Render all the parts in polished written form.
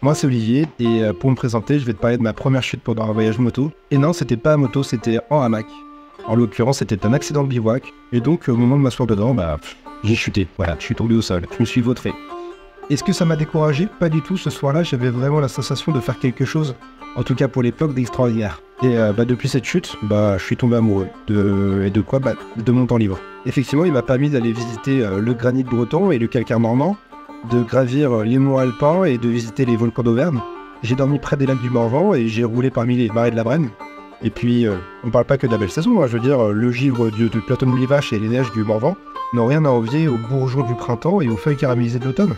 Moi c'est Olivier et pour me présenter, je vais te parler de ma première chute pendant un voyage moto. Et non, c'était pas à moto, c'était en hamac. En l'occurrence, c'était un accident de bivouac. Et donc, au moment de m'asseoir dedans, j'ai chuté. Voilà, je suis tombé au sol, je me suis vautré. Est-ce que ça m'a découragé? Pas du tout, ce soir-là, j'avais vraiment la sensation de faire quelque chose, en tout cas pour l'époque, d'extraordinaire. Et depuis cette chute, je suis tombé amoureux. De mon temps libre. Effectivement, il m'a permis d'aller visiter le granit breton et le calcaire normand, de gravir les monts alpins et de visiter les volcans d'Auvergne. J'ai dormi près des lacs du Morvan et j'ai roulé parmi les marais de la Brenne. Et puis, on parle pas que de la belle saison, hein, je veux dire, le givre du plateau de Mlivache et les neiges du Morvan n'ont rien à envier aux bourgeons du printemps et aux feuilles caramélisées de l'automne.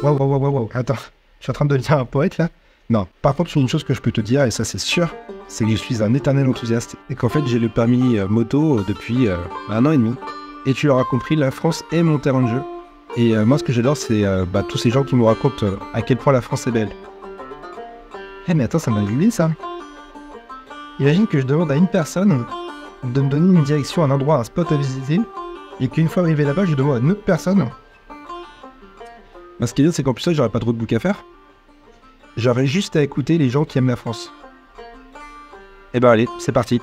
Waouh, attends, je suis en train de devenir un poète là? Non, par contre, une chose que je peux te dire, et ça c'est sûr, c'est que je suis un éternel enthousiaste et qu'en fait j'ai le permis moto depuis 1 an et demi. Et tu l'auras compris, la France est mon terrain de jeu. Et moi ce que j'adore c'est tous ces gens qui me racontent à quel point la France est belle. Eh mais attends, ça m'a allumé ça. Imagine que je demande à une personne de me donner une direction, un endroit, un spot à visiter, et qu'une fois arrivé là-bas, je demande à une autre personne. Ce qui est bien, c'est qu'en plus ça, j'aurais pas trop de bouc à faire. J'aurais juste à écouter les gens qui aiment la France. Eh ben allez, c'est parti.